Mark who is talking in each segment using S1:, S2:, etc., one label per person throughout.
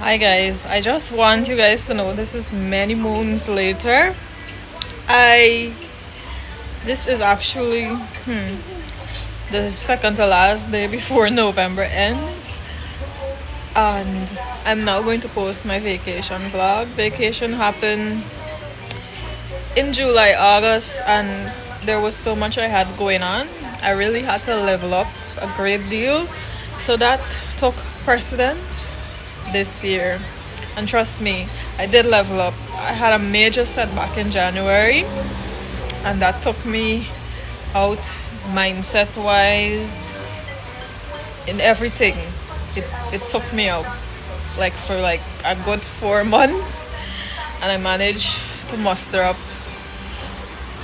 S1: Hi guys, I just want you guys to know this is many moons later. I this is actually the second to last day before November ends, and I'm now going to post my vacation vlog. Vacation happened in July, August, and there was so much I had going on. I really had to level up a great deal, so that took precedence this year. And trust me, I did level up. I had a major setback in January, and that took me out mindset wise in everything. It took me out like for like a good 4 months, and I managed to muster up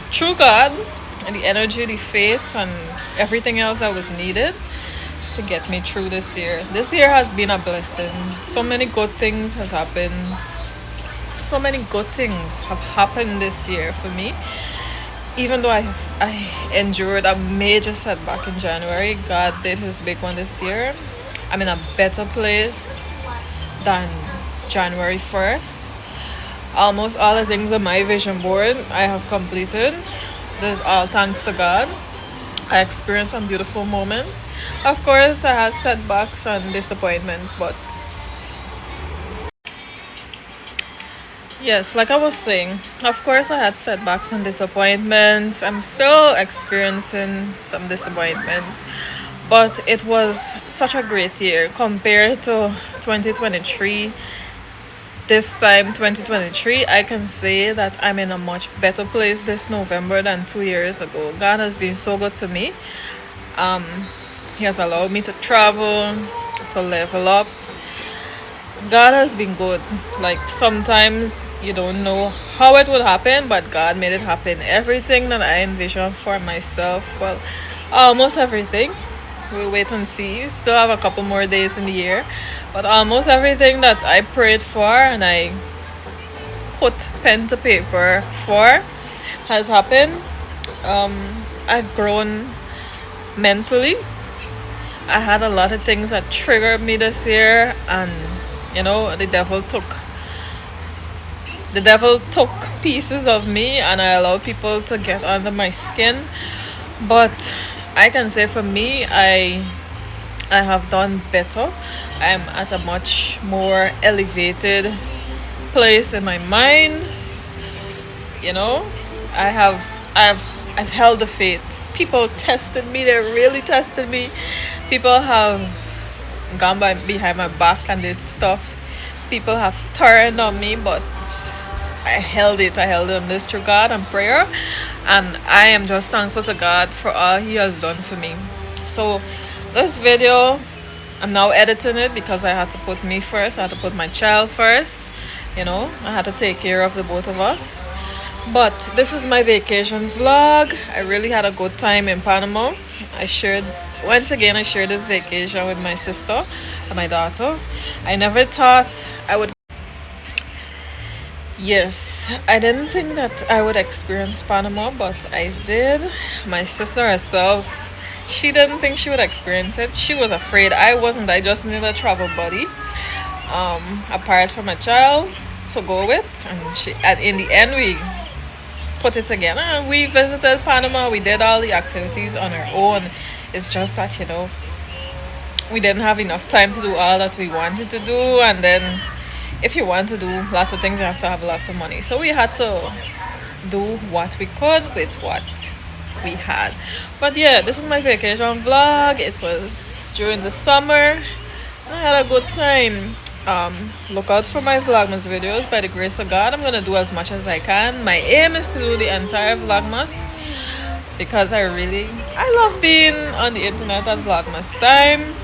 S1: through God and the energy, the faith, and everything else that was needed to get me through this year. This year has been a blessing. So many good things has happened. So many good things have happened this year for me. Even though I endured a major setback in January, God did his big one this year. I'm in a better place than January 1st. Almost all the things on my vision board I have completed. This is all thanks to God. I experienced some beautiful moments. Of course, I had setbacks and disappointments, but yes, like I was saying, of course, I had setbacks and disappointments. I'm still experiencing some disappointments, but it was such a great year compared to 2023. This time, 2023, I can say that I'm in a much better place this November than 2 years ago. God has been so good to me. He has allowed me to travel, to level up. God has been good. Like sometimes you don't know how it would happen, but God made it happen. Everything that I envisioned for myself, well, almost everything. We'll wait and see. Still have a couple more days in the year, but almost everything that I prayed for and I put pen to paper for has happened. I've grown mentally. I had a lot of things that triggered me this year, and the devil took pieces of me, and I allowed people to get under my skin. But I can say for me, I have done better. I'm at a much more elevated place in my mind. You know, I have I've held the faith. People tested me. They really tested me. People have gone behind my back and did stuff. People have turned on me, but I held it. I held on this through God and prayer, and I am just thankful to God for all He has done for me. So, this video, I'm now editing it because I had to put me first. I had to put my child first. I had to take care of the both of us. But this is my vacation vlog. I really had a good time in Panama. I shared this vacation with my sister and my daughter. I never thought I would. Yes, I didn't think that I would experience Panama, but I did. My sister herself, she didn't think she would experience it. She was afraid. I wasn't. I just needed a travel buddy, apart from a child to go with. And in the end, we put it together and we visited Panama. We did all the activities on our own. It's just that, we didn't have enough time to do all that we wanted to do, and then if you want to do lots of things, you have to have lots of money. So we had to do what we could with what we had. But yeah, this is my vacation vlog. It was during the summer. I had a good time. Look out for my vlogmas videos. By the grace of God, I'm gonna do as much as I can. My aim is to do the entire vlogmas because I love being on the internet at vlogmas time.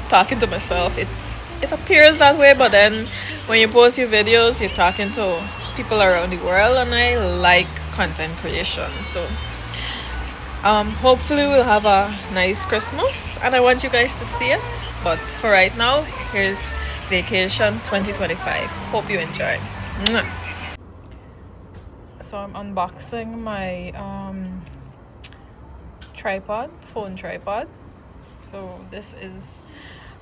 S1: Talking to myself. It appears that way, but then when you post your videos, you're talking to people around the world, and I like content creation. So hopefully we'll have a nice Christmas, and I want you guys to see it. But for right now, here's vacation 2025. Hope you enjoy. Mwah. So I'm unboxing my phone tripod. So this is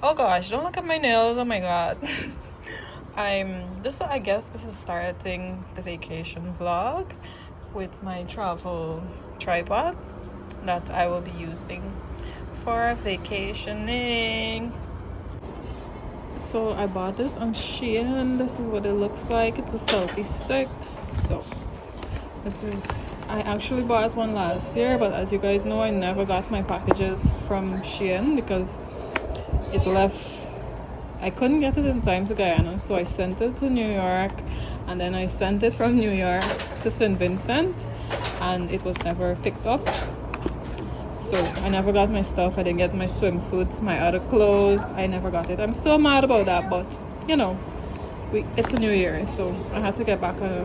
S1: Oh gosh, don't look at my nails. Oh my god. I guess this is starting the vacation vlog with my travel tripod that I will be using for vacationing. So I bought this on Shein. This is what it looks like. It's a selfie stick. So this is, I actually bought one last year, but as you guys know, I never got my packages from Shein because it left, I couldn't get it in time to Guyana, so I sent it to New York, and then I sent it from New York to St. Vincent, and it was never picked up. So I never got my stuff. I didn't get my swimsuits, my other clothes. I never got it. I'm still mad about that, but you know, it's a new year, so I had to get back a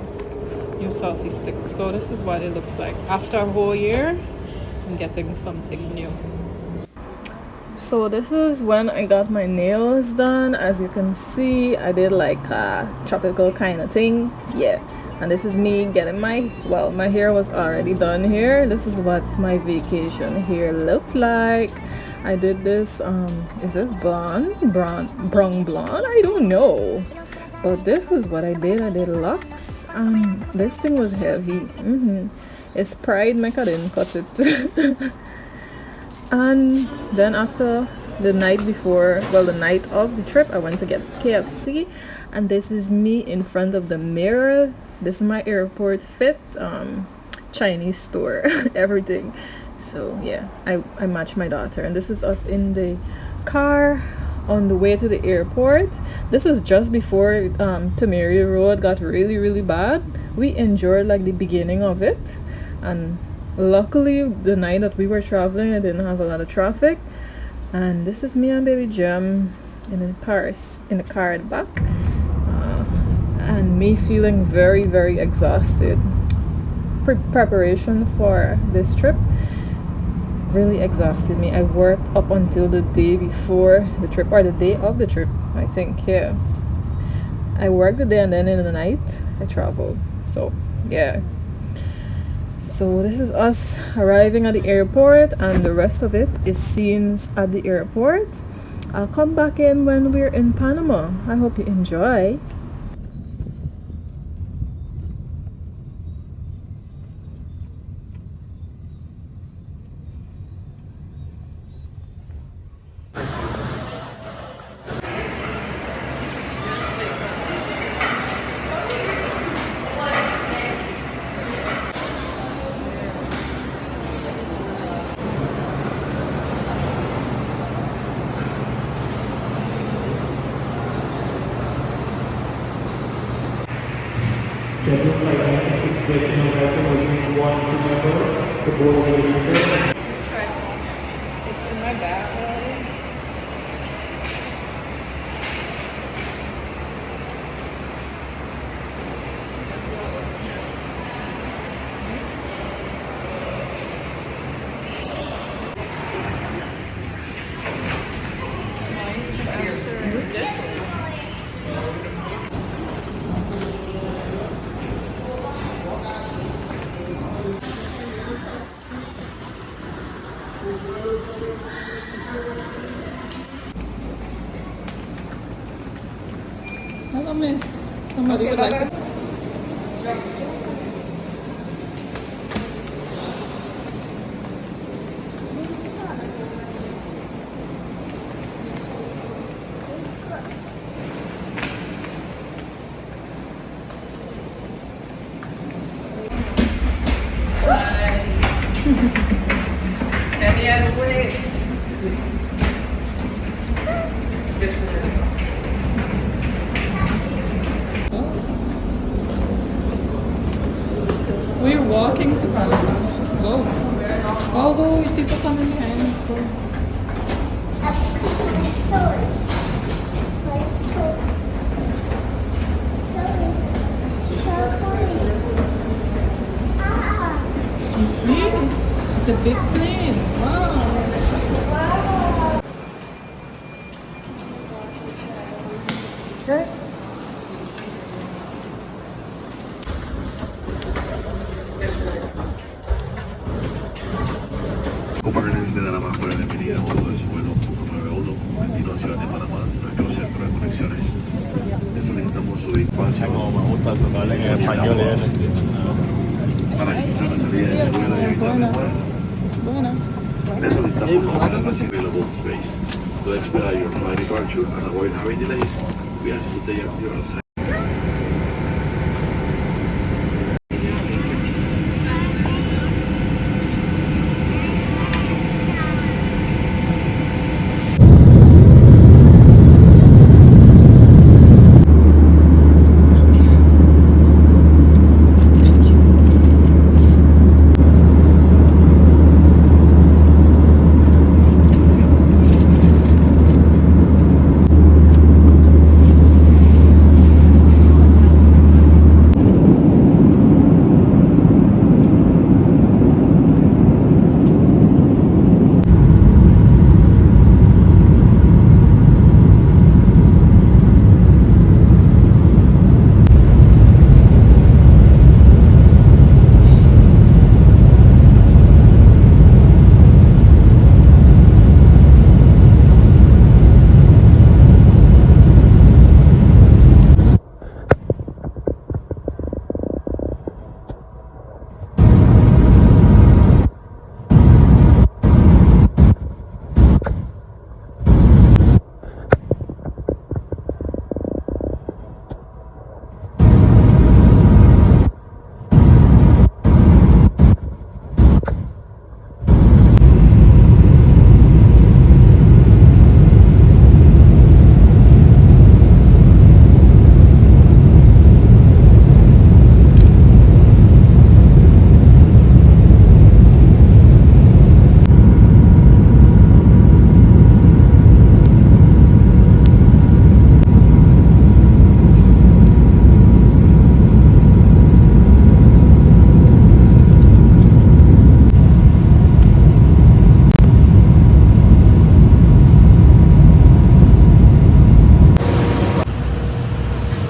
S1: new selfie stick. So this is what it looks like after a whole year. I'm getting something new. So this is when I got my nails done. As you can see, I did like a tropical kind of thing. Yeah. And this is me getting my hair was already done here. This is what my vacation hair looked like. I did this, is this brown blonde? I don't know. But this is what I did. I did locks, and this thing was heavy. It's pride make I didn't cut it. And then after the night before, the night of the trip, I went to get KFC, and this is me in front of the mirror. This is my airport fit, Chinese store, everything. So yeah, I matched my daughter, and this is us in the car on the way to the airport. This is just before Tamari Road got really bad. We enjoyed like the beginning of it, and luckily the night that we were traveling, I didn't have a lot of traffic. And this is me and baby Gem in the car at the back, and me feeling very exhausted. Preparation for this trip really exhausted me. I worked up until the day before the trip, or the day of the trip, I think. Yeah, I worked the day, and then in the night I traveled. So yeah. So this is us arriving at the airport, and the rest of it is scenes at the airport. I'll come back in when we're in Panama. I hope you enjoy.
S2: Scheduled flight 966 breaking America was being one remember the board of the
S1: It's in my bag already. Hello, miss. Somebody would like to. Any other ways? We're walking to Panama. Go. Go. People coming behind us. Go. You see? It's a big plane. Wow. Okay.
S3: Open de nada más por el los hablan en español.
S1: Buenas.
S4: Solicitamos available space. To expedite your flight departure and avoid having delays, we ask you to take your assigned.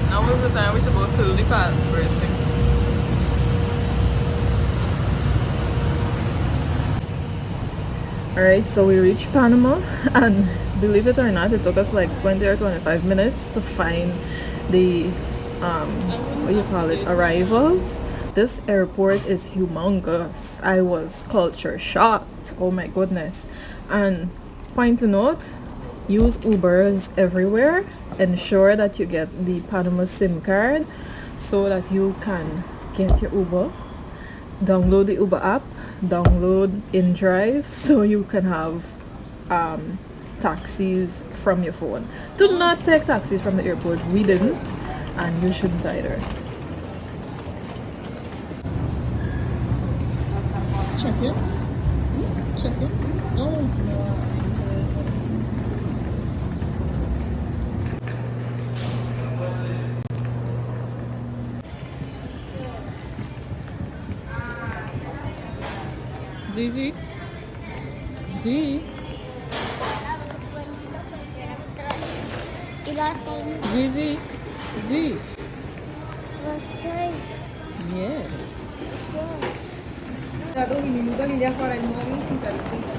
S1: Now is the time we're supposed to do the passport thing. Alright, so we reached Panama, and believe it or not, it took us like 20 or 25 minutes to find the what do you call it, arrivals. This airport is humongous. I was culture shocked. Oh my goodness. And point to note, use Ubers everywhere. Ensure that you get the Panama SIM card so that you can get your Uber. Download the Uber app, download InDrive so you can have taxis from your phone. Do not take taxis from the airport. We didn't, and you shouldn't either. Check it. Check it. Oh. ZZ. Z. ZZ. Z. Yes.
S5: Dato un minuto lì a fare il nuovo intervento.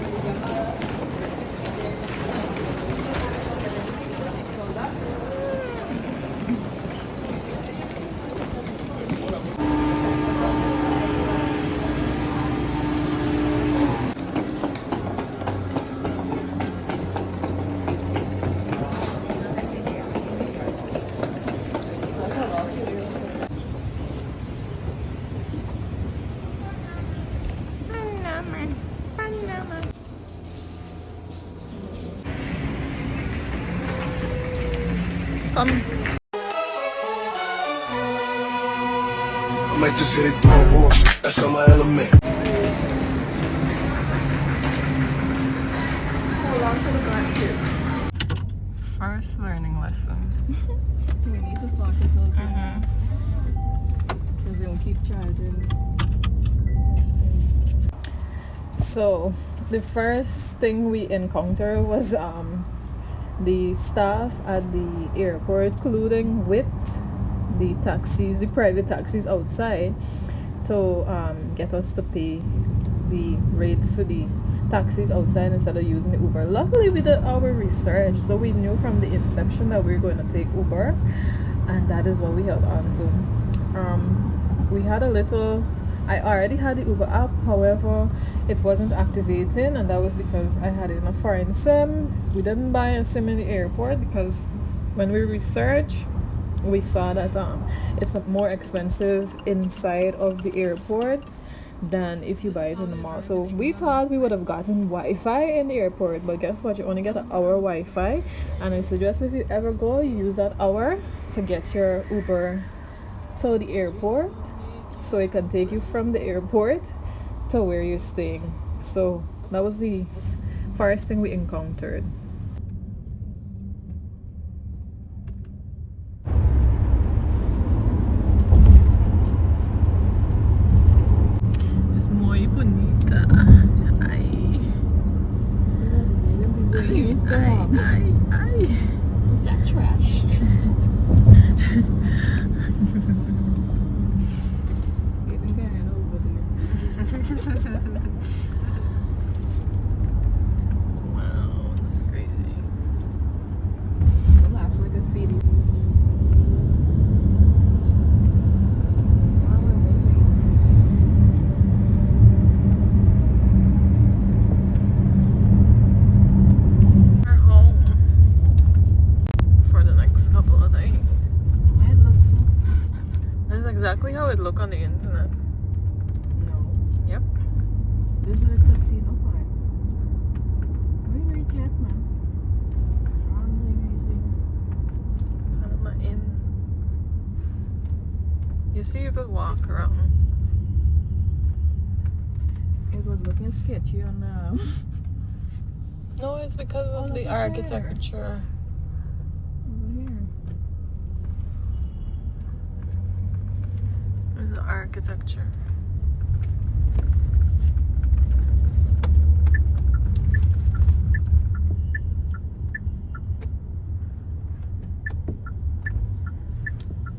S1: Come.
S6: I might just hit it through a horse. That's on my element.
S1: First learning lesson.
S5: We need to sort it out. Because they don't keep charging.
S1: So the first thing we encountered was the staff at the airport colluding with the taxis, the private taxis outside, to get us to pay the rates for the taxis outside instead of using the Uber. Luckily we did our research, so we knew from the inception that we were going to take Uber, and that is what we held on to. We had a little, I already had the Uber app, however it wasn't activating, and that was because I had it in a foreign SIM. We didn't buy a SIM in the airport because when we researched, we saw that it's more expensive inside of the airport than if you buy it in the mall. So we thought we would have gotten Wi-Fi in the airport, but guess what? You only get an hour Wi-Fi, and I suggest if you ever go, you use that hour to get your Uber to the airport, so it can take you from the airport to where you're staying. So that was the first thing we encountered. Es muy bonita. Ay. Ay.
S5: That trash. Getting carried over there.
S1: Wow, that's crazy.
S5: I'm not for the city.
S1: We're home for the next couple of days.
S5: It looks so.
S1: That's exactly how it look on the internet.
S5: No.
S1: Yep.
S5: This is a casino part. We reach yet, man.
S1: Panama Inn. You see, you could walk around.
S5: It was looking sketchy on
S1: No, it's because of
S5: look
S1: the
S5: at there.
S1: architecture.
S5: over here.
S1: It's the architecture.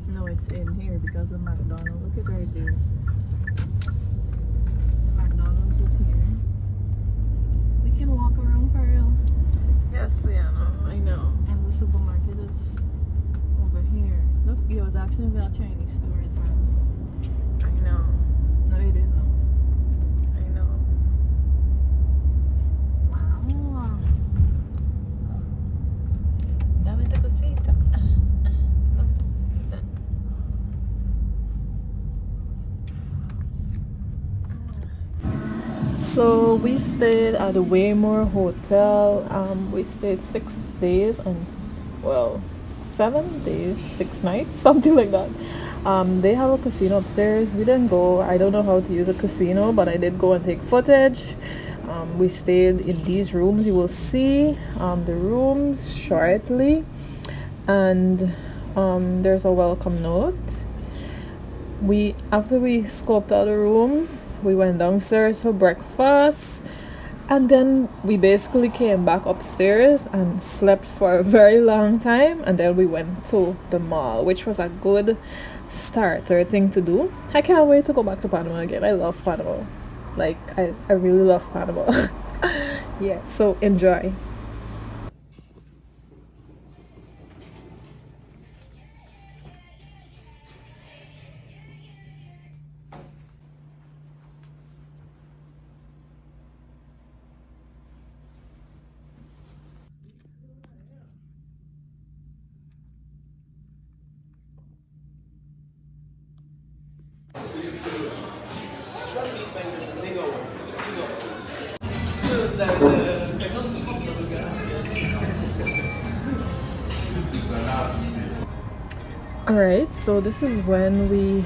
S5: No, it's in here because of McDonald's. Look at right there. McDonald's is here. We can walk around for real.
S1: Yes, Liana, I know.
S5: And the supermarket is over here. Look, it was actually a Chinese store at first.
S1: I know.
S5: No, you didn't know.
S1: I know.
S5: Wow.
S1: Dame esta cosita. Dame esta cosita. So we stayed at the Waymore Hotel. We stayed 6 days and, well, 7 days, 6 nights, something like that. They have a casino upstairs. We didn't go. I don't know how to use a casino, but I did go and take footage. We stayed in these rooms. You will see the rooms shortly, and there's a welcome note. After we scoped out the room, we went downstairs for breakfast, and then we basically came back upstairs and slept for a very long time, and then we went to the mall, which was a good starter thing to do. I can't wait to go back to Panama again. I love Panama. Like, I really love Panama. Yeah, so enjoy. Alright, so this is when we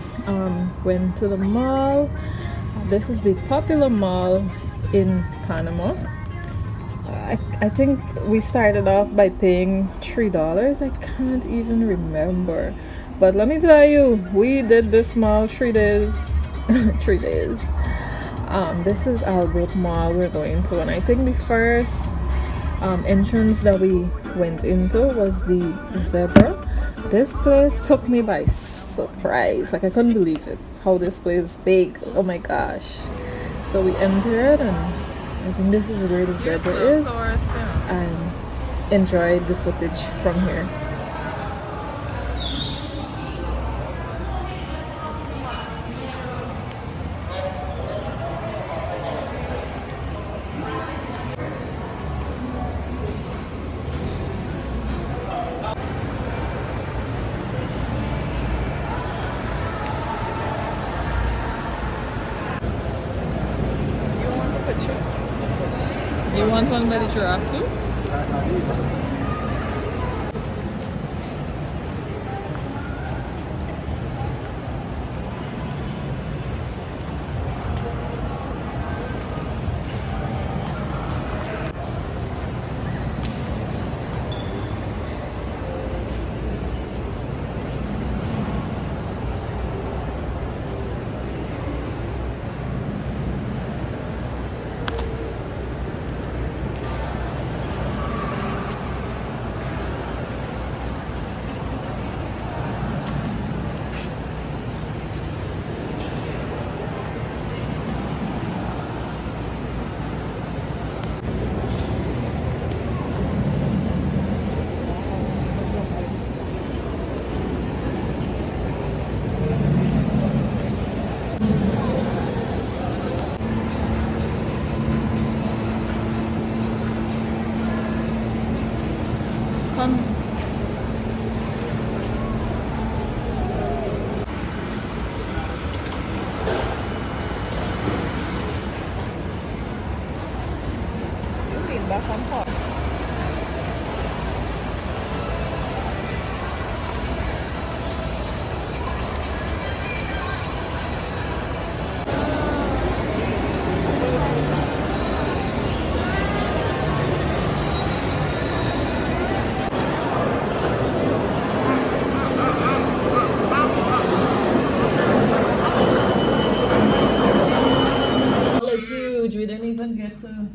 S1: went to the mall. This is the popular mall in Panama. I think we started off by paying $3. I can't even remember. But let me tell you, we did this mall 3 days. 3 days. This is our group mall we're going to, and I think the first entrance that we went into was the Zebra. This place took me by surprise. Like, I couldn't believe it. How this place is big. Oh my gosh. So we entered, and I think this is where the Zebra is. And enjoyed the footage from here. You want one by the giraffe too? Come. Back and forth. It's huge. We didn't even get to.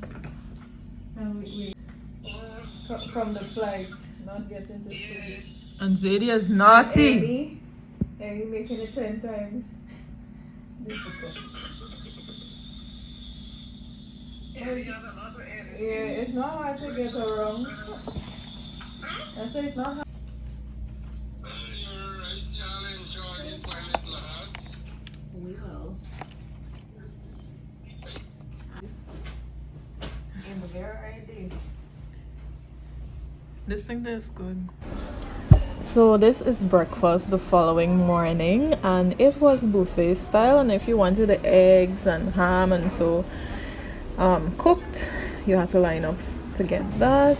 S1: From the flight, not getting to see. And Zadie is naughty.
S5: Are making it 10 times difficult? Yeah, it's not hard to get around. I say it's not hard. We will. And we're ready.
S1: This thing is good. So this is breakfast the following morning, and it was buffet style, and if you wanted the eggs and ham and so cooked, you had to line up to get that.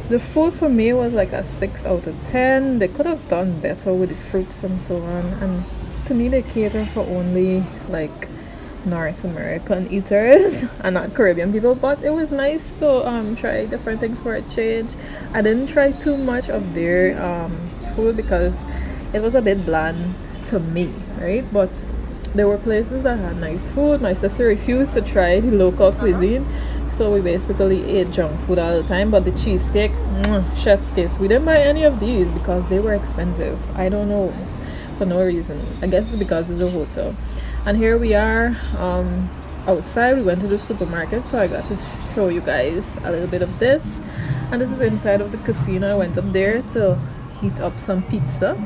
S1: The food for me was like a 6 out of 10. They could have done better with the fruits and so on, and to me they cater for only like North American eaters and not Caribbean people, but it was nice to try different things for a change. I didn't try too much of their food because it was a bit bland to me, right? But there were places that had nice food. My sister refused to try the local cuisine, so we basically ate junk food all the time. But the cheesecake, chef's kiss. We didn't buy any of these because they were expensive. I don't know, for no reason. I guess it's because it's a hotel. And here we are outside. We went to the supermarket, so I got to show you guys a little bit of this. And this is inside of the casino. I went up there to heat up some pizza,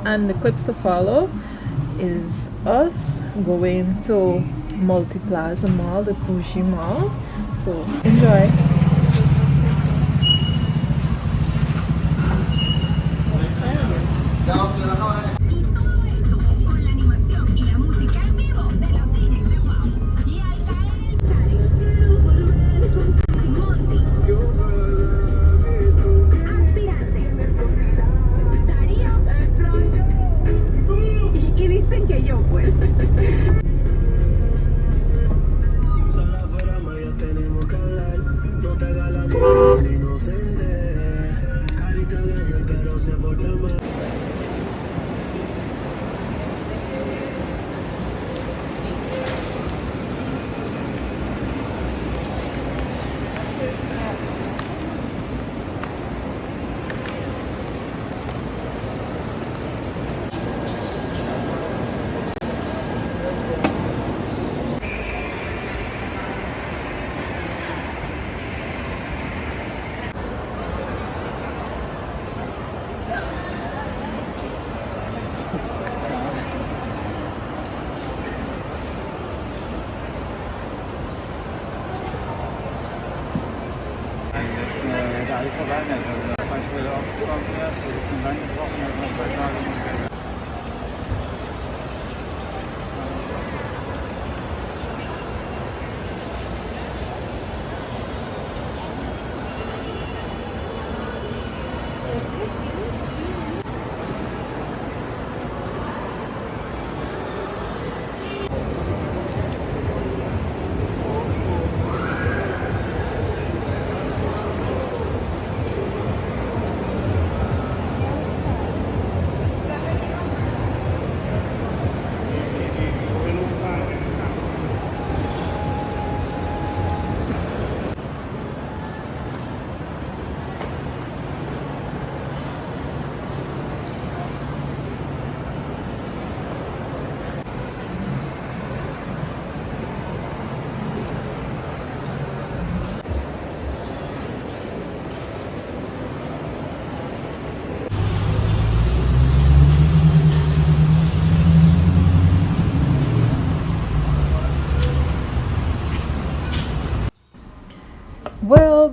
S1: and the clips to follow is us going to Multiplaza Mall, the Pushi Mall. So enjoy.
S3: alles vorbei, also zum Beispiel aufgekommen wird, wir sind dann gebrochen, also noch 2 Tage ungefähr.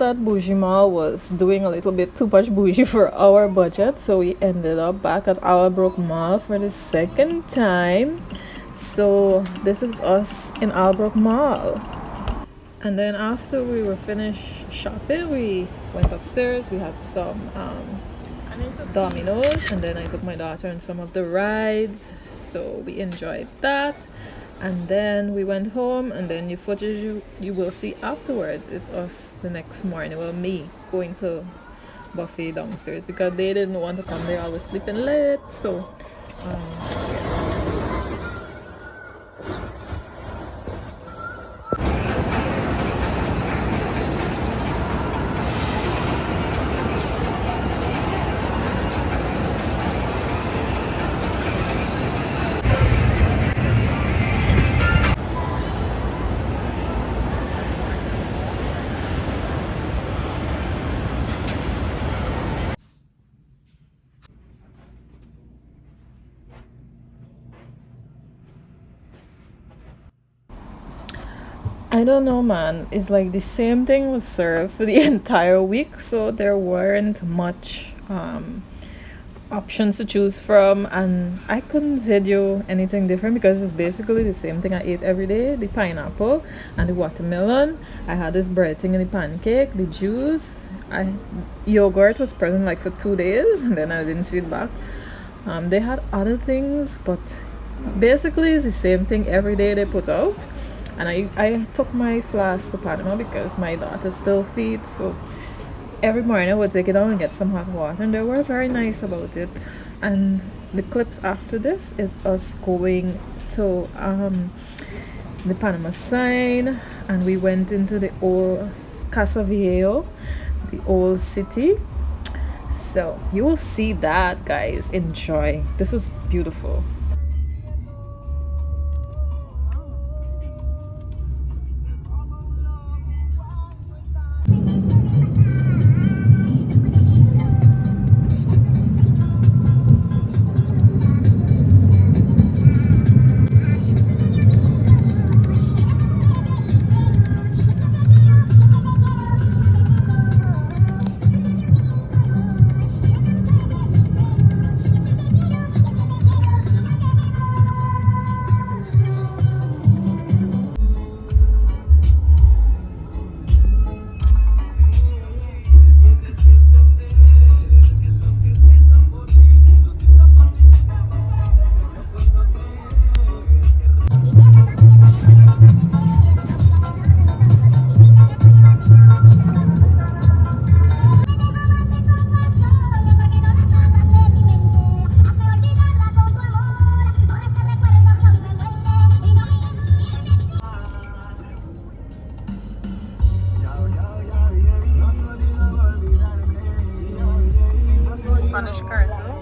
S1: that Bougie Mall was doing a little bit too much bougie for our budget, so we ended up back at Albrook Mall for the second time. So this is us in Albrook Mall. And then after we were finished shopping, we went upstairs. We had some Domino's, and then I took my daughter on some of the rides, so we enjoyed that. And then we went home, and then your footage you will see afterwards is us the next morning, well, me going to buffet downstairs because they didn't want to come there. I was sleeping late, so I don't know, man. It's like the same thing was served for the entire week, so there weren't much options to choose from, and I couldn't video anything different because it's basically the same thing I ate every day: the pineapple and the watermelon. I had this bread thing and the pancake, the juice. Yogurt was present like for 2 days, and then I didn't see it back. They had other things, but basically it's the same thing every day they put out. And I took my flask to Panama because my daughter still feeds, so every morning I would take it down and get some hot water, and they were very nice about it. And the clips after this is us going to the Panama sign, and we went into the old Casa Viejo, the old city. So you will see that, guys. Enjoy. This was beautiful. Spanish cartoon.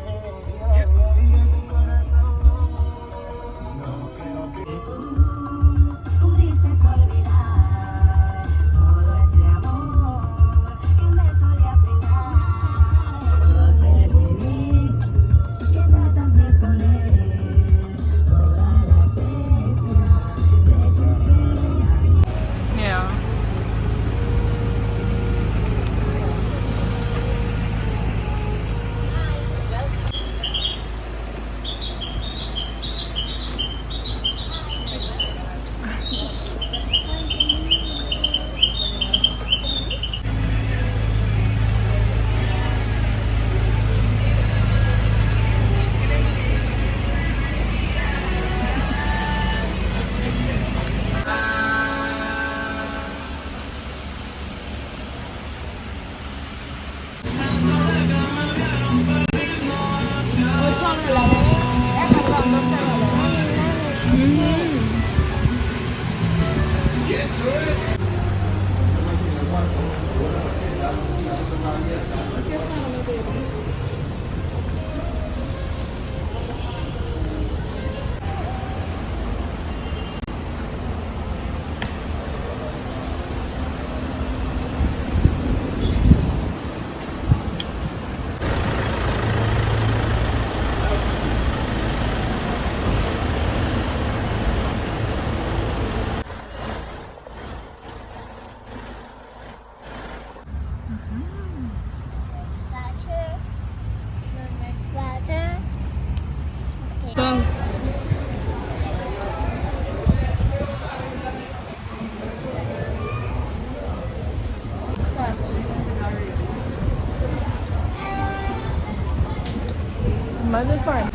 S1: Imagine farm.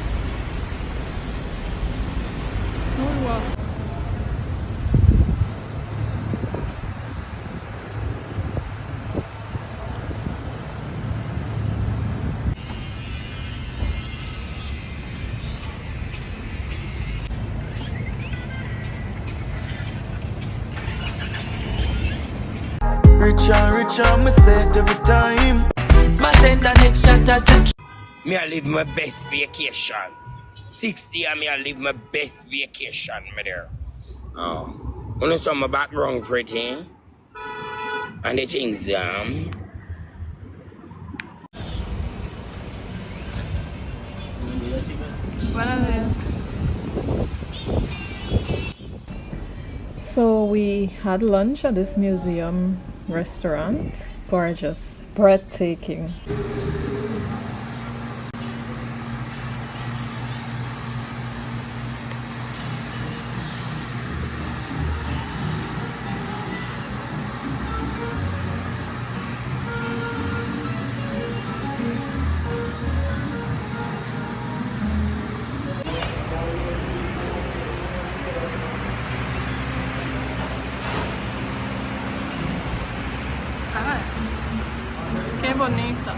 S1: Oh, wow.
S7: Richer, me say it every time.
S8: My send the next shot at the
S7: Me I live my best vacation. 60 and me I live my best vacation, me there. When I saw my background pretty, and the things them.
S1: So we had lunch at this museum restaurant. Gorgeous, breathtaking. Qué bonita.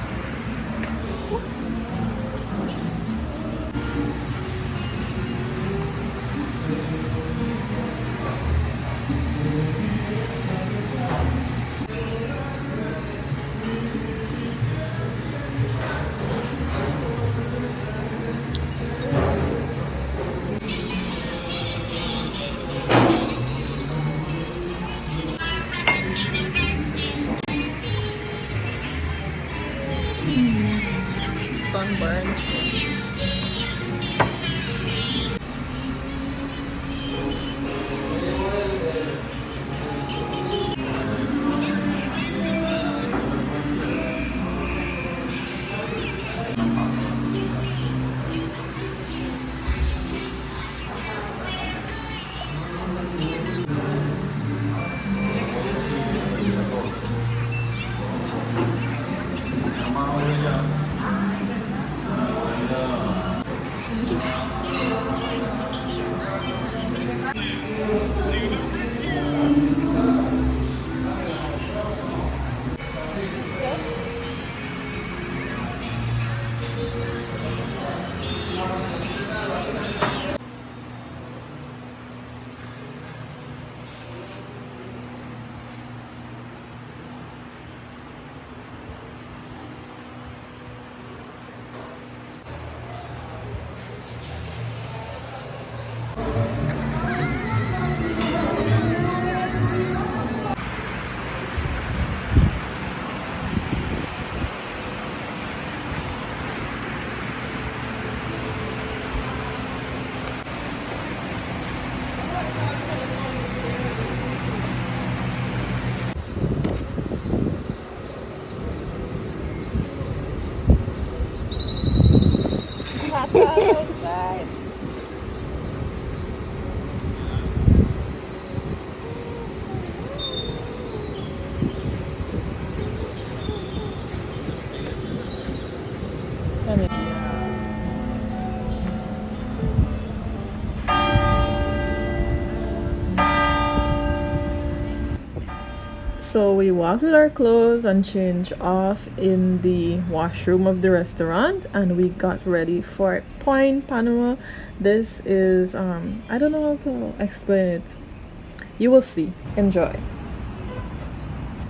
S1: Sunburn. Outside. So we washed our clothes and changed off in the washroom of the restaurant, and we got ready for Point Panama. This is I don't know how to explain it. You will see. Enjoy.